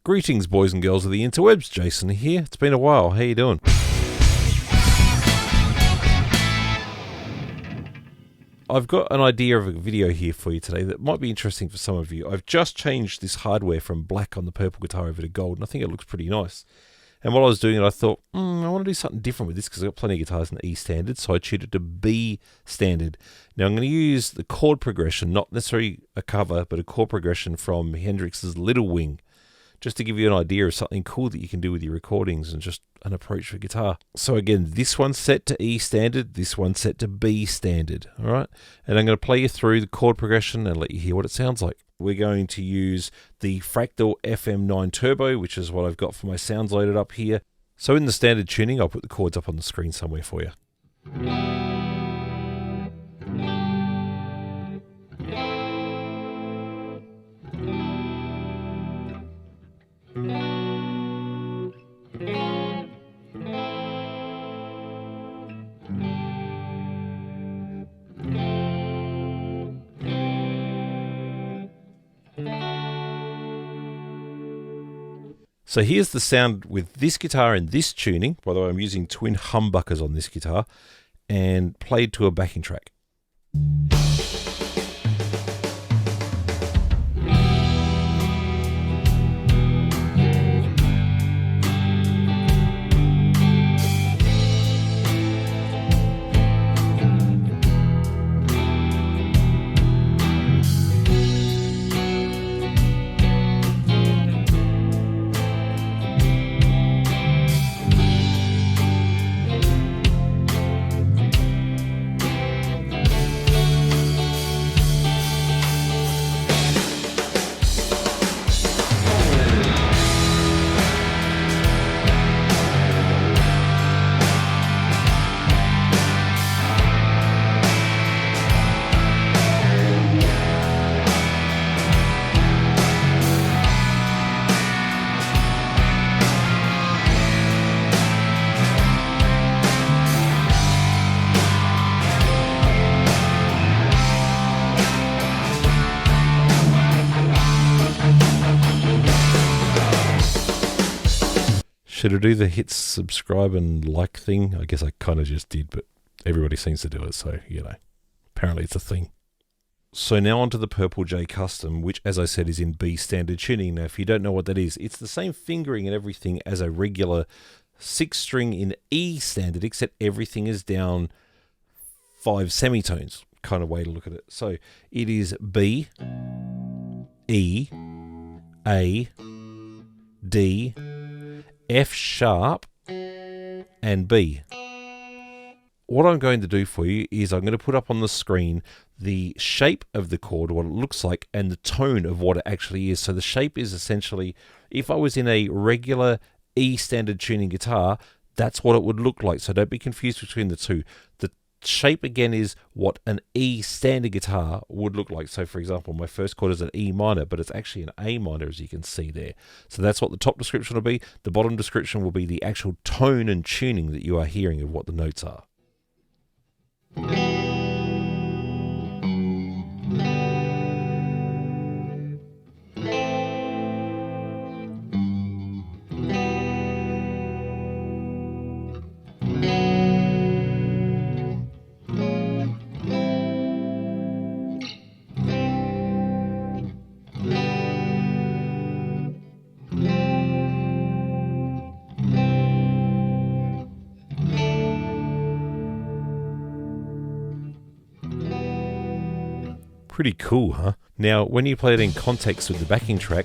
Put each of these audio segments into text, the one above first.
Greetings, boys and girls of the interwebs. Jason here. It's been a while. How you doing? I've got an idea of a video here for you today that might be interesting for some of you. I've just changed this hardware from black on the purple guitar over to gold, and I think it looks pretty nice. And while I was doing it, I thought, I want to do something different with this because I've got plenty of guitars in E standard, so I tuned it to B standard. Now I'm going to use the chord progression, not necessarily a cover, but a chord progression from Hendrix's Little Wing, just to give you an idea of something cool that you can do with your recordings and just an approach for guitar. So again, this one's set to E standard, this one's set to B standard, all right? And I'm going to play you through the chord progression and let you hear what it sounds like. We're going to use the Fractal FM9 Turbo, which is what I've got for my sounds loaded up here. So in the standard tuning, I'll put the chords up on the screen somewhere for you. So here's the sound with this guitar and this tuning. By the way, I'm using twin humbuckers on this guitar and played to a backing track. Should I do the hit subscribe and like thing? I guess I kind of just did, but everybody seems to do it, so, apparently it's a thing. So now onto the Purple J Custom, which, as I said, is in B standard tuning. Now, if you don't know what that is, it's the same fingering and everything as a regular 6-string in E standard, except everything is down 5 semitones, kind of way to look at it. So it is B, E, A, D, F sharp, and B. What I'm going to do for you is I'm going to put up on the screen the shape of the chord, what it looks like, and the tone of what it actually is. So the shape is essentially, if I was in a regular E standard tuning guitar, that's what it would look like. So don't be confused between the two. The shape again is what an E standard guitar would look like. So for example, my first chord is an E minor, but it's actually an A minor, as you can see there. So that's what the top description will be. The bottom description will be the actual tone and tuning that you are hearing of what the notes are. Pretty cool, huh? Now, when you play it in context with the backing track,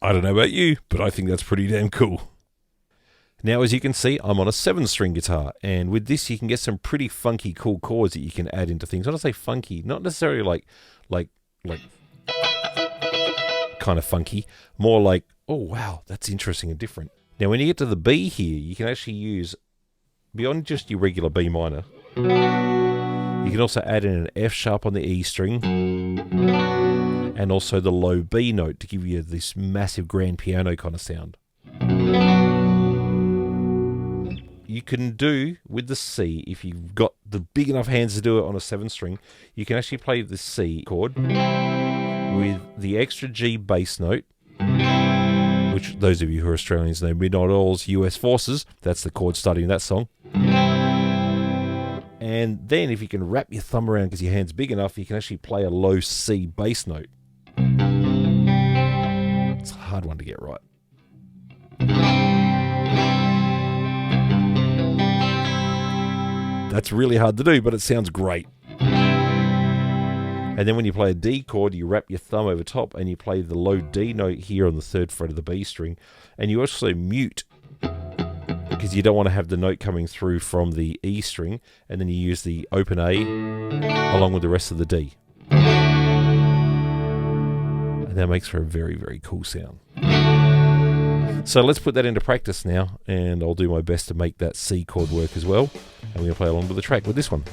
I don't know about you, but I think that's pretty damn cool. Now, as you can see, I'm on a 7-string guitar, and with this you can get some pretty funky, cool chords that you can add into things. When I say funky, not necessarily like kind of funky, more like, oh wow, that's interesting and different. Now, when you get to the B here, you can actually use, beyond just your regular B minor, you can also add in an F sharp on the E string, and also the low B note to give you this massive grand piano kind of sound. You can do with the C, if you've got the big enough hands to do it on a 7-string, you can actually play the C chord with the extra G bass note, which those of you who are Australians know, Midnight Oil's US Forces, that's the chord starting that song. And then if you can wrap your thumb around because your hand's big enough, you can actually play a low C bass note. It's a hard one to get right. That's really hard to do, but it sounds great. And then when you play a D chord, you wrap your thumb over top and you play the low D note here on the 3rd fret of the B string. And you also mute, because you don't want to have the note coming through from the E string. And then you use the open A along with the rest of the D. And that makes for a very, very cool sound. So let's put that into practice now, and I'll do my best to make that C chord work as well. And we're going to play along with the track with this one.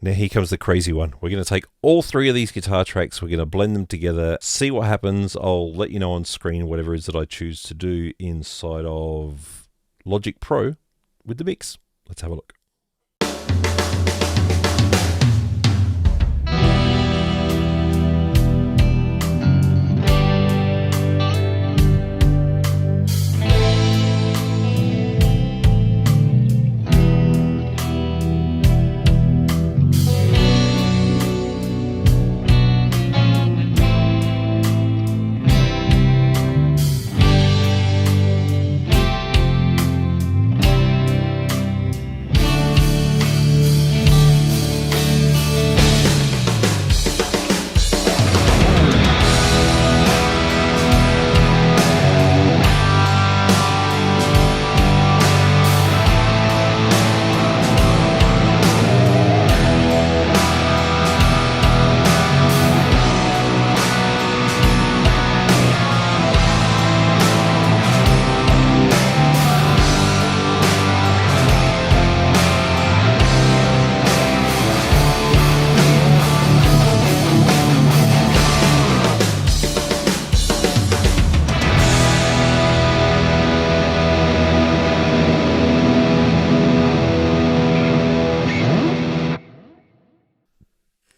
Now here comes the crazy one. We're going to take all 3 of these guitar tracks, we're going to blend them together, see what happens. I'll let you know on screen whatever it is that I choose to do inside of Logic Pro with the mix. Let's have a look.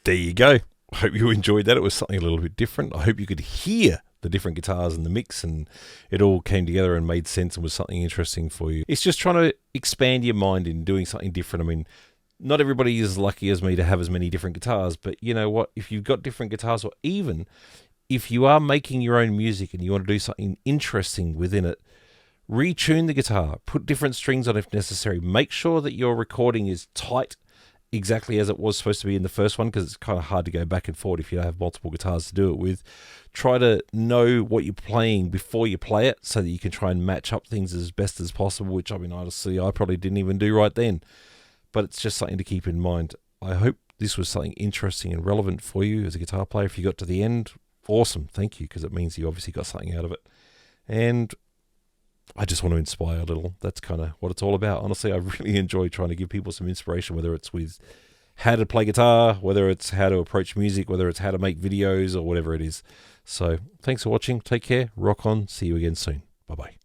There you go. I hope you enjoyed that. It was something a little bit different. I hope you could hear the different guitars in the mix and it all came together and made sense and was something interesting for you. It's just trying to expand your mind in doing something different. I mean, not everybody is as lucky as me to have as many different guitars, but you know what? If you've got different guitars, or even if you are making your own music and you want to do something interesting within it, retune the guitar, put different strings on if necessary. Make sure that your recording is tight exactly as it was supposed to be in the first one, because it's kind of hard to go back and forward if you don't have multiple guitars to do it with. Try to know what you're playing before you play it so that you can try and match up things as best as possible, which I mean, honestly, I probably didn't even do right then. But it's just something to keep in mind. I hope this was something interesting and relevant for you as a guitar player. If you got to the end, awesome. Thank you, because it means you obviously got something out of it. And I just want to inspire a little. That's kind of what it's all about. Honestly, I really enjoy trying to give people some inspiration, whether it's with how to play guitar, whether it's how to approach music, whether it's how to make videos or whatever it is. So thanks for watching. Take care. Rock on. See you again soon. Bye-bye.